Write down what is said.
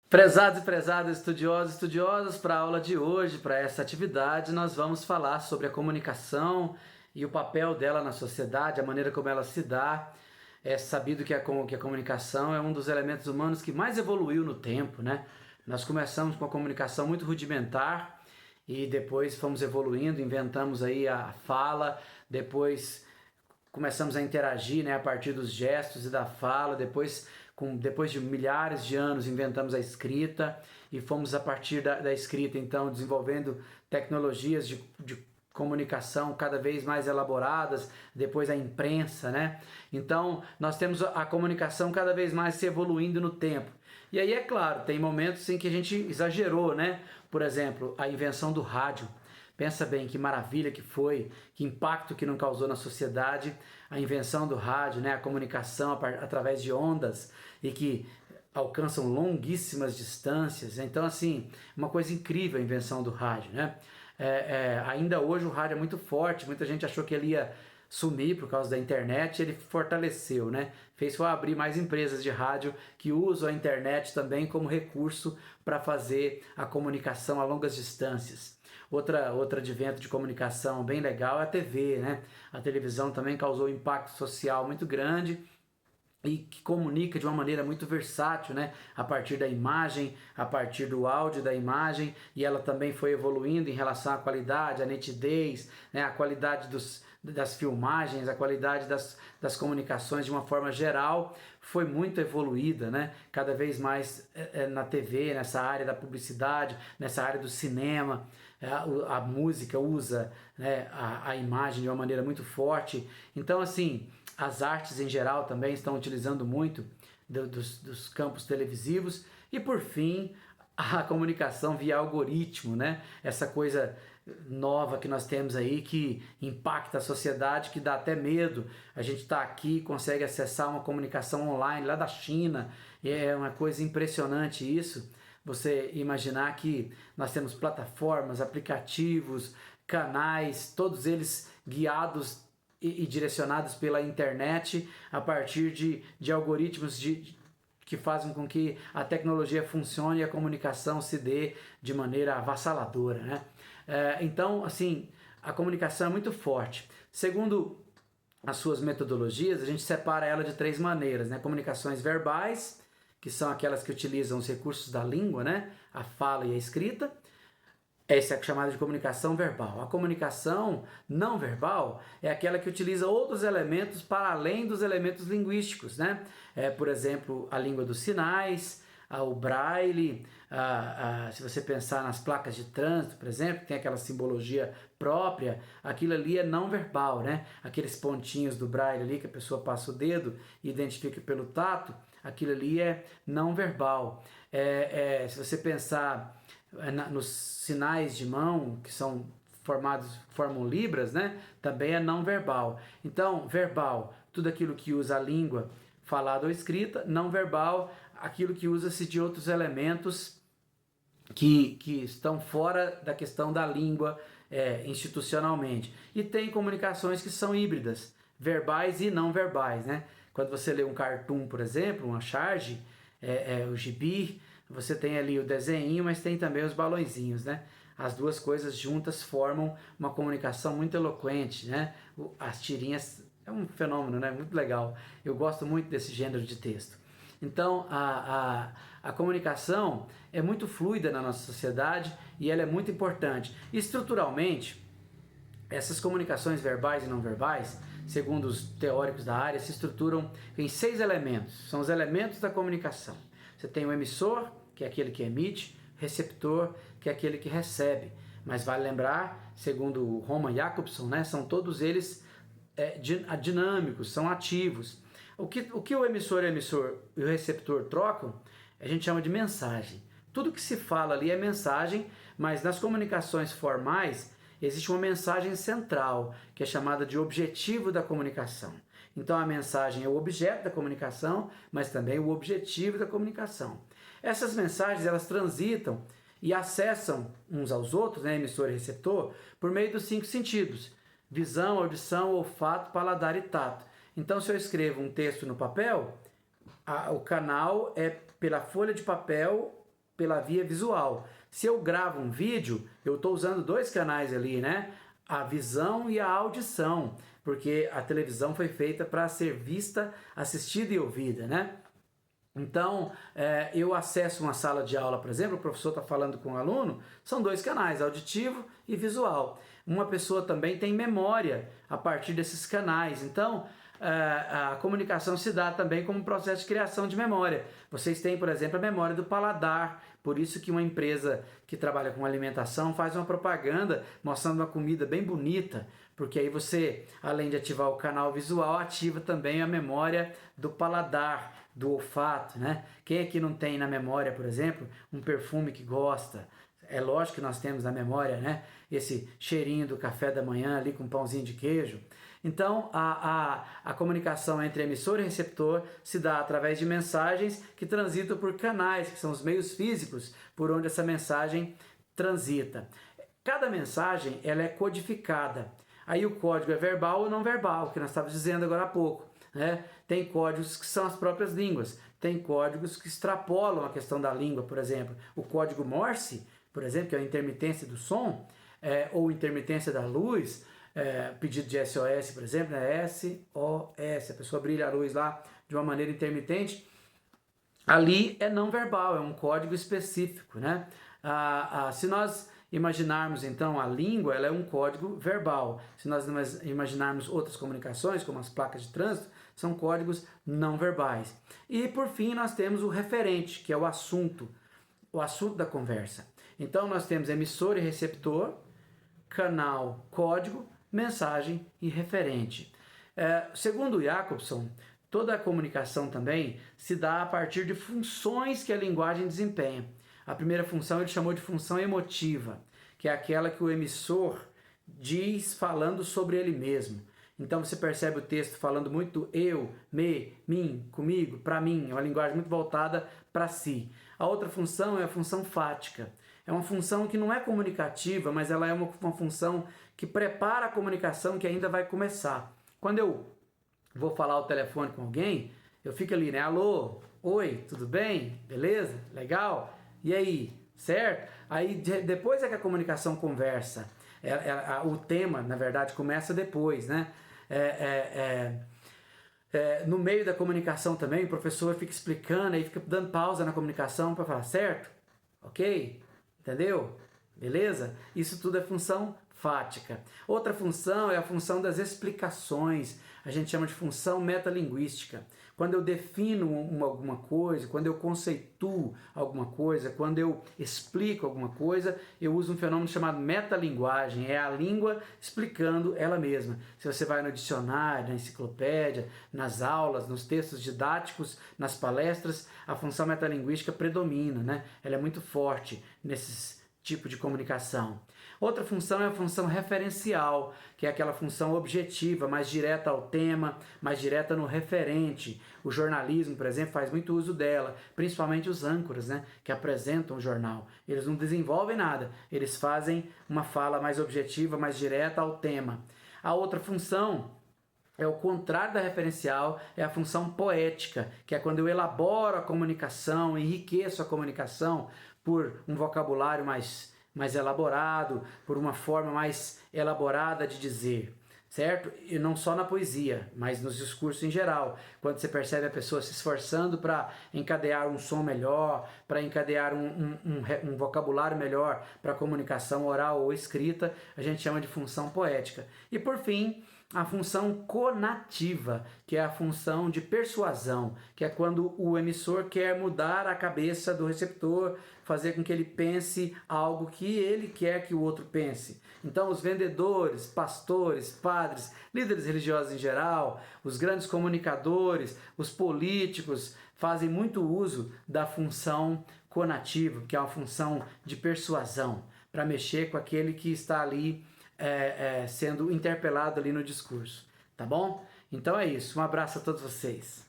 Prezados e prezadas, estudiosos e estudiosas, para a aula de hoje, para essa atividade, nós vamos falar sobre a comunicação e o papel dela na sociedade, a maneira como ela se dá. É sabido que a comunicação é um dos elementos humanos que mais evoluiu no tempo, né? Nós começamos com a comunicação muito rudimentar e depois fomos evoluindo, inventamos aí a fala, depois começamos a interagir, né, a partir dos gestos e da fala, depois de milhares de anos inventamos a escrita e fomos a partir da escrita então desenvolvendo tecnologias de comunicação cada vez mais elaboradas, depois a imprensa, né? Então nós temos a comunicação cada vez mais se evoluindo no tempo. E aí é claro, tem momentos em que a gente exagerou, né? Por exemplo, a invenção do rádio. Pensa bem que maravilha que foi, que impacto que não causou na sociedade a invenção do rádio, né? A comunicação através de ondas e que alcançam longuíssimas distâncias. Então, assim, uma coisa incrível a invenção do rádio, né? Ainda hoje o rádio é muito forte, muita gente achou que ele ia sumir por causa da internet, ele fortaleceu, né? Fez abrir mais empresas de rádio que usam a internet também como recurso para fazer a comunicação a longas distâncias. Outra advento de comunicação bem legal é a TV, né? A televisão também causou um impacto social muito grande e que comunica de uma maneira muito versátil, né? A partir da imagem, a partir do áudio da imagem, e ela também foi evoluindo em relação à qualidade, à nitidez, né? A qualidade das filmagens, a qualidade das comunicações de uma forma geral foi muito evoluída, né? Cada vez mais na TV, nessa área da publicidade, nessa área do cinema, a música usa, né, a imagem de uma maneira muito forte. Então, assim, as artes em geral também estão utilizando muito dos campos televisivos. E por fim, a comunicação via algoritmo, né? Essa coisa nova que nós temos aí que impacta a sociedade, que dá até medo. A gente está aqui, consegue acessar uma comunicação online lá da China, e é uma coisa impressionante isso. Você imaginar que nós temos plataformas, aplicativos, canais, todos eles guiados e direcionados pela internet a partir de algoritmos que fazem com que a tecnologia funcione e a comunicação se dê de maneira avassaladora, né? Então, assim, a comunicação é muito forte. Segundo as suas metodologias, a gente separa ela de três maneiras, né? Comunicações verbais, que são aquelas que utilizam os recursos da língua, né? A fala e a escrita. Essa é chamada de comunicação verbal. A comunicação não verbal é aquela que utiliza outros elementos para além dos elementos linguísticos, né? Por exemplo, a língua dos sinais, o braille, se você pensar nas placas de trânsito, por exemplo, que tem aquela simbologia própria, aquilo ali é não verbal, né? Aqueles pontinhos do braille ali que a pessoa passa o dedo e identifica pelo tato, aquilo ali é não verbal. Se você pensar nos sinais de mão, que formam libras, né? Também é não verbal. Então, verbal, tudo aquilo que usa a língua falada ou escrita; não verbal, aquilo que usa-se de outros elementos que estão fora da questão da língua institucionalmente. E tem comunicações que são híbridas, verbais e não verbais, né? Quando você lê um cartoon, por exemplo, uma charge, o gibi, você tem ali o desenho, mas tem também os balõezinhos, né? As duas coisas juntas formam uma comunicação muito eloquente, né? As tirinhas é um fenômeno, né? Muito legal. Eu gosto muito desse gênero de texto. Então, a comunicação é muito fluida na nossa sociedade e ela é muito importante. Estruturalmente, essas comunicações verbais e não verbais, segundo os teóricos da área, se estruturam em 6 elementos. São os elementos da comunicação. Você tem o emissor, que é aquele que emite; receptor, que é aquele que recebe. Mas vale lembrar, segundo o Roman Jakobson, né, são todos eles dinâmicos, são ativos. O que o emissor e o receptor trocam, a gente chama de mensagem. Tudo que se fala ali é mensagem, mas nas comunicações formais existe uma mensagem central, que é chamada de objetivo da comunicação. Então a mensagem é o objeto da comunicação, mas também o objetivo da comunicação. Essas mensagens, elas transitam e acessam uns aos outros, né, emissor e receptor, por meio dos 5 sentidos: visão, audição, olfato, paladar e tato. Então, se eu escrevo um texto no papel, o canal é pela folha de papel pela via visual. Se eu gravo um vídeo, eu estou usando dois canais ali, né? A visão e a audição, porque a televisão foi feita para ser vista, assistida e ouvida, né? Então, eu acesso uma sala de aula, por exemplo, o professor está falando com o aluno, são dois canais, auditivo e visual. Uma pessoa também tem memória a partir desses canais, então a comunicação se dá também como um processo de criação de memória. Vocês têm, por exemplo, a memória do paladar, por isso que uma empresa que trabalha com alimentação faz uma propaganda mostrando uma comida bem bonita, porque aí você, além de ativar o canal visual, ativa também a memória do paladar, do olfato, né? Quem aqui não tem na memória, por exemplo, um perfume que gosta? É lógico que nós temos na memória, né? Esse cheirinho do café da manhã ali com um pãozinho de queijo. Então, a comunicação entre emissor e receptor se dá através de mensagens que transitam por canais, que são os meios físicos por onde essa mensagem transita. Cada mensagem ela é codificada. Aí o código é verbal ou não verbal, que nós estávamos dizendo agora há pouco. Né? Tem códigos que são as próprias línguas, tem códigos que extrapolam a questão da língua, por exemplo. O código Morse, por exemplo, que é a intermitência do som, ou intermitência da luz, pedido de SOS, por exemplo, né? SOS, a pessoa brilha a luz lá de uma maneira intermitente, ali é não verbal, é um código específico, né? Se nós imaginarmos então a língua, ela é um código verbal. Se nós imaginarmos outras comunicações, como as placas de trânsito, são códigos não verbais. E por fim nós temos o referente, que é o assunto da conversa. Então nós temos emissor e receptor, canal, código, mensagem e referente. Segundo Jacobson, toda a comunicação também se dá a partir de funções que a linguagem desempenha. A primeira função ele chamou de função emotiva, que é aquela que o emissor diz falando sobre ele mesmo. Então você percebe o texto falando muito eu, me, mim, comigo, para mim, é uma linguagem muito voltada para si. A outra função é a função fática. É uma função que não é comunicativa, mas ela é uma função que prepara a comunicação que ainda vai começar. Quando eu vou falar ao telefone com alguém, eu fico ali, né? Alô, oi, tudo bem? Beleza? Legal? E aí, certo? Aí depois é que a comunicação conversa. O tema, na verdade, começa depois, né? No meio da comunicação também, o professor fica explicando, aí fica dando pausa na comunicação para falar, certo? Ok? Entendeu? Beleza? Isso tudo é função fática. Outra função é a função das explicações. A gente chama de função metalinguística. Quando eu defino alguma coisa, quando eu conceituo alguma coisa, quando eu explico alguma coisa, eu uso um fenômeno chamado metalinguagem. É a língua explicando ela mesma. Se você vai no dicionário, na enciclopédia, nas aulas, nos textos didáticos, nas palestras, a função metalinguística predomina, né? Ela é muito forte nesses tipo de comunicação. Outra função é a função referencial, que é aquela função objetiva, mais direta ao tema, mais direta no referente. O jornalismo, por exemplo, faz muito uso dela, principalmente os âncoras, né, que apresentam o jornal. Eles não desenvolvem nada, eles fazem uma fala mais objetiva, mais direta ao tema. A outra função é o contrário da referencial, é a função poética, que é quando eu elaboro a comunicação, enriqueço a comunicação por um vocabulário mais elaborado, por uma forma mais elaborada de dizer, certo? E não só na poesia, mas nos discursos em geral. Quando você percebe a pessoa se esforçando para encadear um som melhor, para encadear um vocabulário melhor para comunicação oral ou escrita, a gente chama de função poética. E por fim, a função conativa, que é a função de persuasão, que é quando o emissor quer mudar a cabeça do receptor, fazer com que ele pense algo que ele quer que o outro pense. Então, os vendedores, pastores, padres, líderes religiosos em geral, os grandes comunicadores, os políticos, fazem muito uso da função conativa, que é uma função de persuasão, para mexer com aquele que está ali sendo interpelado ali no discurso, tá bom? Então é isso, um abraço a todos vocês.